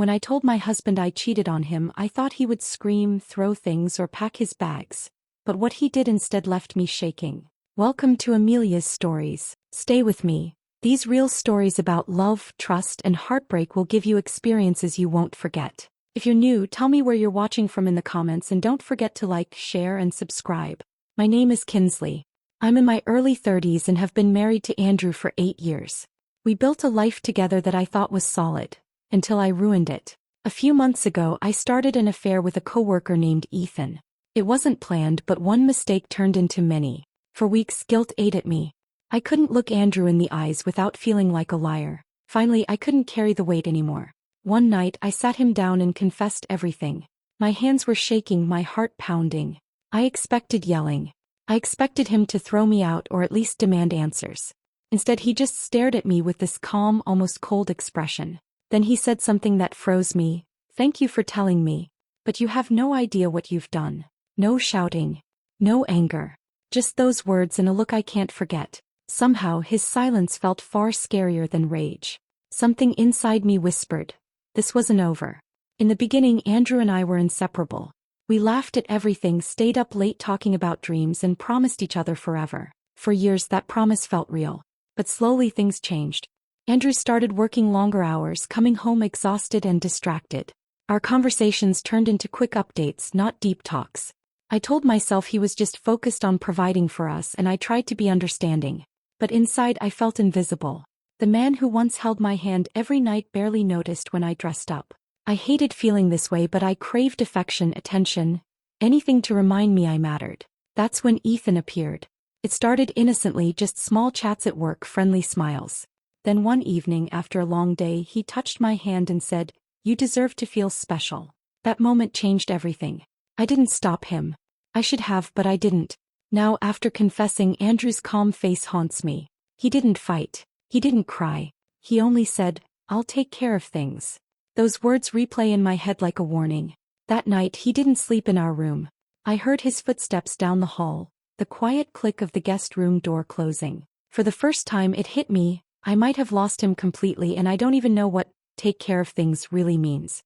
When I told my husband I cheated on him, I thought he would scream, throw things, or pack his bags. But what he did instead left me shaking. Welcome to Amelia's Stories. Stay with me. These real stories about love, trust, and heartbreak will give you experiences you won't forget. If you're new, tell me where you're watching from in the comments and don't forget to like, share, and subscribe. My name is Kinsley. I'm in my early 30s and have been married to Andrew for 8 years. We built a life together that I thought was solid, until I ruined it. A few months ago, I started an affair with a coworker named Ethan. It wasn't planned, but one mistake turned into many. For weeks, guilt ate at me. I couldn't look Andrew in the eyes without feeling like a liar. Finally, I couldn't carry the weight anymore. One night, I sat him down and confessed everything. My hands were shaking, my heart pounding. I expected yelling. I expected him to throw me out or at least demand answers. Instead, he just stared at me with this calm, almost cold expression. Then he said something that froze me. "Thank you for telling me. But you have no idea what you've done." No shouting. No anger. Just those words and a look I can't forget. Somehow, his silence felt far scarier than rage. Something inside me whispered, this wasn't over. In the beginning, Andrew and I were inseparable. We laughed at everything, stayed up late talking about dreams, and promised each other forever. For years, that promise felt real. But slowly things changed. Andrew started working longer hours, coming home exhausted and distracted. Our conversations turned into quick updates, not deep talks. I told myself he was just focused on providing for us, and I tried to be understanding. But inside I felt invisible. The man who once held my hand every night barely noticed when I dressed up. I hated feeling this way, but I craved affection, attention, anything to remind me I mattered. That's when Ethan appeared. It started innocently, just small chats at work, friendly smiles. Then one evening after a long day, he touched my hand and said, "You deserve to feel special." That moment changed everything. I didn't stop him. I should have, but I didn't. Now, after confessing, Andrew's calm face haunts me. He didn't fight. He didn't cry. He only said, "I'll take care of things." Those words replay in my head like a warning. That night, he didn't sleep in our room. I heard his footsteps down the hall, the quiet click of the guest room door closing. For the first time, it hit me. I might have lost him completely, and I don't even know what take care of things really means.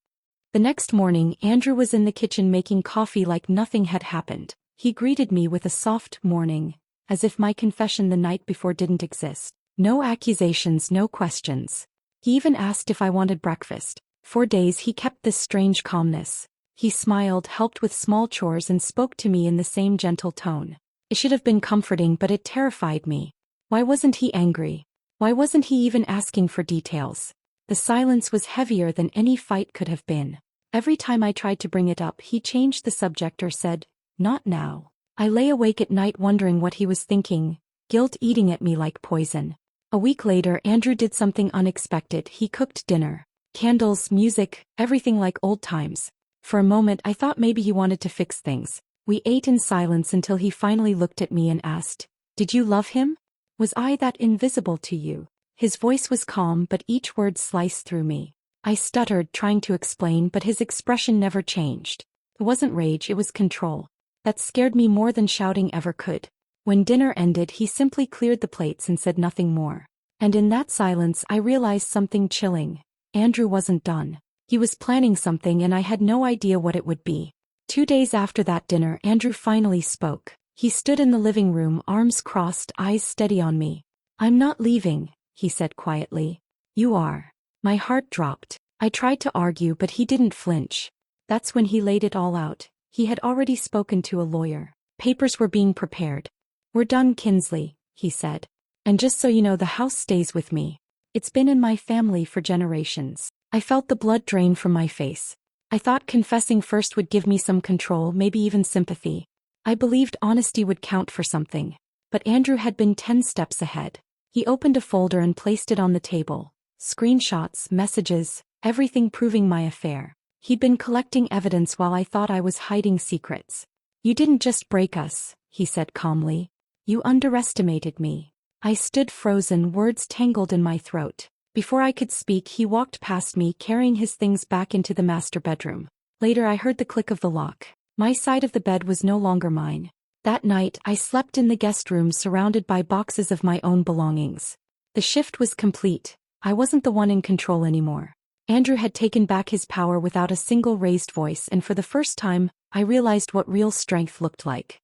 The next morning, Andrew was in the kitchen making coffee like nothing had happened. He greeted me with a soft "morning," as if my confession the night before didn't exist. No accusations, no questions. He even asked if I wanted breakfast. For days he kept this strange calmness. He smiled, helped with small chores, and spoke to me in the same gentle tone. It should have been comforting, but it terrified me. Why wasn't he angry? Why wasn't he even asking for details? The silence was heavier than any fight could have been. Every time I tried to bring it up, he changed the subject or said, "Not now." I lay awake at night wondering what he was thinking, guilt eating at me like poison. A week later, Andrew did something unexpected. He cooked dinner. Candles, music, everything like old times. For a moment, I thought maybe he wanted to fix things. We ate in silence until he finally looked at me and asked, "Did you love him? Was I that invisible to you?" His voice was calm, but each word sliced through me. I stuttered, trying to explain, but his expression never changed. It wasn't rage, it was control. That scared me more than shouting ever could. When dinner ended, he simply cleared the plates and said nothing more. And in that silence, I realized something chilling. Andrew wasn't done. He was planning something, and I had no idea what it would be. 2 days after that dinner, Andrew finally spoke. He stood in the living room, arms crossed, eyes steady on me. "I'm not leaving," he said quietly. "You are." My heart dropped. I tried to argue, but he didn't flinch. That's when he laid it all out. He had already spoken to a lawyer. Papers were being prepared. "We're done, Kinsley," he said. "And just so you know, the house stays with me. It's been in my family for generations." I felt the blood drain from my face. I thought confessing first would give me some control, maybe even sympathy. I believed honesty would count for something. But Andrew had been 10 steps ahead. He opened a folder and placed it on the table. Screenshots, messages, everything proving my affair. He'd been collecting evidence while I thought I was hiding secrets. "You didn't just break us," he said calmly. "You underestimated me." I stood frozen, words tangled in my throat. Before I could speak, he walked past me, carrying his things back into the master bedroom. Later, I heard the click of the lock. My side of the bed was no longer mine. That night, I slept in the guest room surrounded by boxes of my own belongings. The shift was complete. I wasn't the one in control anymore. Andrew had taken back his power without a single raised voice, and for the first time, I realized what real strength looked like.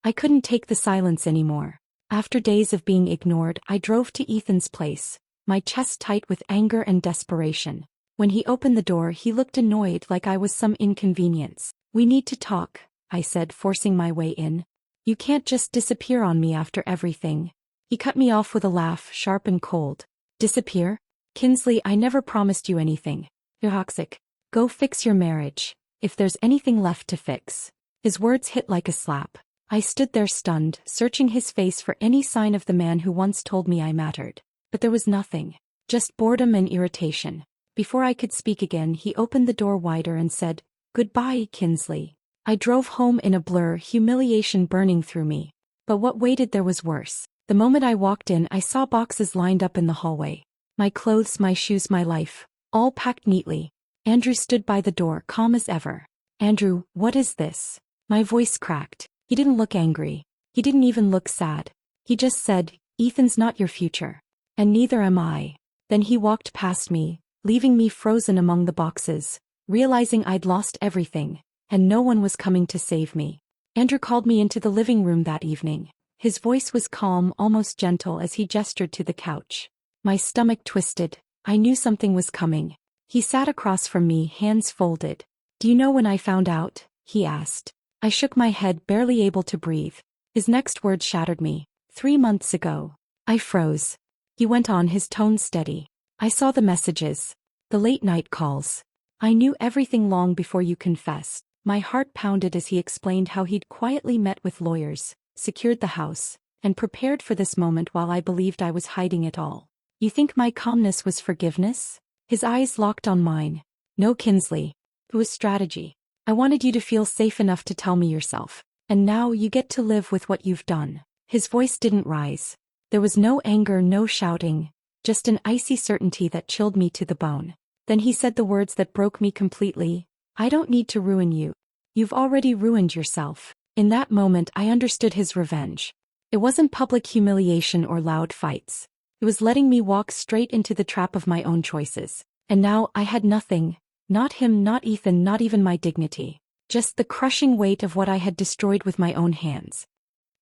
I couldn't take the silence anymore. After days of being ignored, I drove to Ethan's place, my chest tight with anger and desperation. When he opened the door, he looked annoyed, like I was some inconvenience. "We need to talk," I said, forcing my way in. "You can't just disappear on me after everything." He cut me off with a laugh, sharp and cold. "Disappear? Kinsley, I never promised you anything. You're toxic. Go fix your marriage, if there's anything left to fix." His words hit like a slap. I stood there stunned, searching his face for any sign of the man who once told me I mattered. But there was nothing. Just boredom and irritation. Before I could speak again, he opened the door wider and said, "Goodbye, Kinsley." I drove home in a blur, humiliation burning through me. But what waited there was worse. The moment I walked in, I saw boxes lined up in the hallway. My clothes, my shoes, my life, all packed neatly. Andrew stood by the door, calm as ever. "Andrew, what is this?" My voice cracked. He didn't look angry. He didn't even look sad. He just said, "Ethan's not your future. And neither am I." Then he walked past me, leaving me frozen among the boxes, realizing I'd lost everything, and no one was coming to save me. Andrew called me into the living room that evening. His voice was calm, almost gentle, as he gestured to the couch. My stomach twisted. I knew something was coming. He sat across from me, hands folded. "Do you know when I found out?" he asked. I shook my head, barely able to breathe. His next words shattered me. 3 months ago." I froze. He went on, his tone steady. "I saw the messages. The late-night calls. I knew everything long before you confessed." My heart pounded as he explained how he'd quietly met with lawyers, secured the house, and prepared for this moment while I believed I was hiding it all. "You think my calmness was forgiveness?" His eyes locked on mine. "No, Kinsley. It was strategy. I wanted you to feel safe enough to tell me yourself. And now you get to live with what you've done." His voice didn't rise. There was no anger, no shouting, just an icy certainty that chilled me to the bone. Then he said the words that broke me completely. "I don't need to ruin you. You've already ruined yourself." In that moment, I understood his revenge. It wasn't public humiliation or loud fights. It was letting me walk straight into the trap of my own choices. And now I had nothing. Not him, not Ethan, not even my dignity. Just the crushing weight of what I had destroyed with my own hands.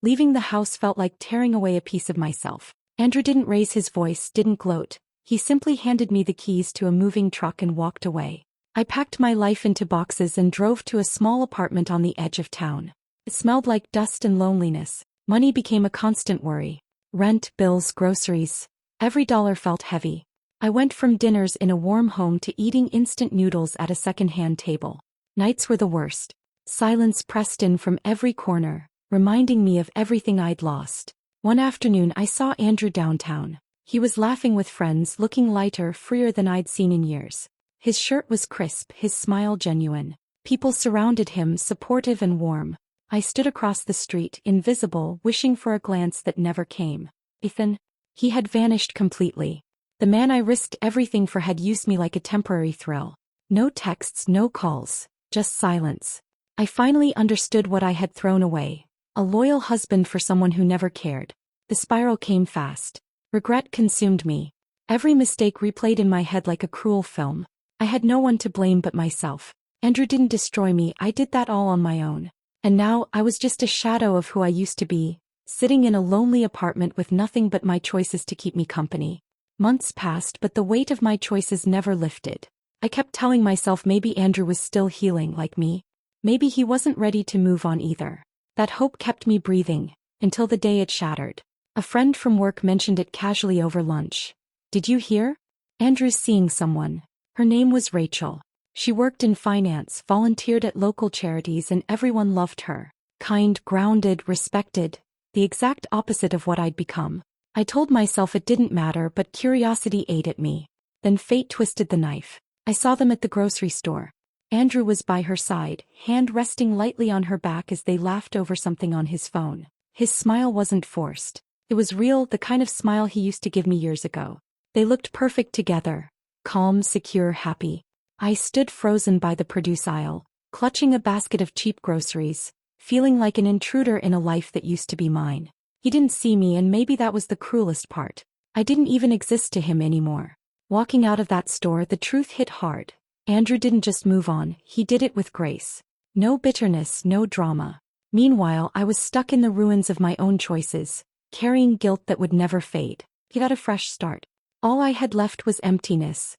Leaving the house felt like tearing away a piece of myself. Andrew didn't raise his voice, didn't gloat. He simply handed me the keys to a moving truck and walked away. I packed my life into boxes and drove to a small apartment on the edge of town. It smelled like dust and loneliness. Money became a constant worry. Rent, bills, groceries. Every dollar felt heavy. I went from dinners in a warm home to eating instant noodles at a second-hand table. Nights were the worst. Silence pressed in from every corner, reminding me of everything I'd lost. One afternoon I saw Andrew downtown. He was laughing with friends, looking lighter, freer than I'd seen in years. His shirt was crisp, his smile genuine. People surrounded him, supportive and warm. I stood across the street, invisible, wishing for a glance that never came. Ethan? He had vanished completely. The man I risked everything for had used me like a temporary thrill. No texts, no calls, just silence. I finally understood what I had thrown away. A loyal husband for someone who never cared. The spiral came fast. Regret consumed me. Every mistake replayed in my head like a cruel film. I had no one to blame but myself. Andrew didn't destroy me, I did that all on my own. And now, I was just a shadow of who I used to be, sitting in a lonely apartment with nothing but my choices to keep me company. Months passed, but the weight of my choices never lifted. I kept telling myself maybe Andrew was still healing like me. Maybe he wasn't ready to move on either. That hope kept me breathing, until the day it shattered. A friend from work mentioned it casually over lunch. "Did you hear? Andrew's seeing someone." Her name was Rachel. She worked in finance, volunteered at local charities, and everyone loved her. Kind, grounded, respected. The exact opposite of what I'd become. I told myself it didn't matter, but curiosity ate at me. Then fate twisted the knife. I saw them at the grocery store. Andrew was by her side, hand resting lightly on her back as they laughed over something on his phone. His smile wasn't forced. It was real, the kind of smile he used to give me years ago. They looked perfect together. Calm, secure, happy. I stood frozen by the produce aisle, clutching a basket of cheap groceries, feeling like an intruder in a life that used to be mine. He didn't see me, and maybe that was the cruelest part. I didn't even exist to him anymore. Walking out of that store, the truth hit hard. Andrew didn't just move on, he did it with grace. No bitterness, no drama. Meanwhile, I was stuck in the ruins of my own choices, carrying guilt that would never fade. He got a fresh start. All I had left was emptiness.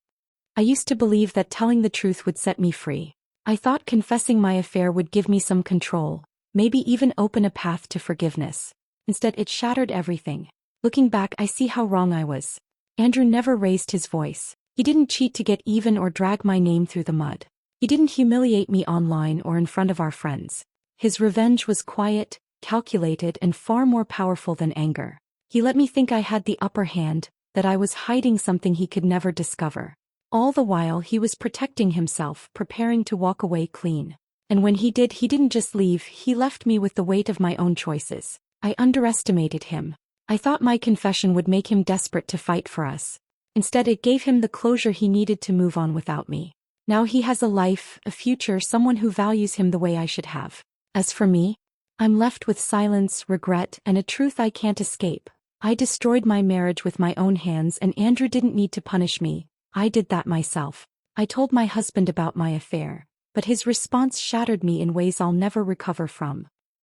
I used to believe that telling the truth would set me free. I thought confessing my affair would give me some control, maybe even open a path to forgiveness. Instead, it shattered everything. Looking back, I see how wrong I was. Andrew never raised his voice. He didn't cheat to get even or drag my name through the mud. He didn't humiliate me online or in front of our friends. His revenge was quiet, calculated, and far more powerful than anger. He let me think I had the upper hand, that I was hiding something he could never discover. All the while he was protecting himself, preparing to walk away clean. And when he did, he didn't just leave, he left me with the weight of my own choices. I underestimated him. I thought my confession would make him desperate to fight for us. Instead, it gave him the closure he needed to move on without me. Now he has a life, a future, someone who values him the way I should have. As for me, I'm left with silence, regret, and a truth I can't escape. I destroyed my marriage with my own hands, and Andrew didn't need to punish me. I did that myself. I told my husband about my affair, but his response shattered me in ways I'll never recover from.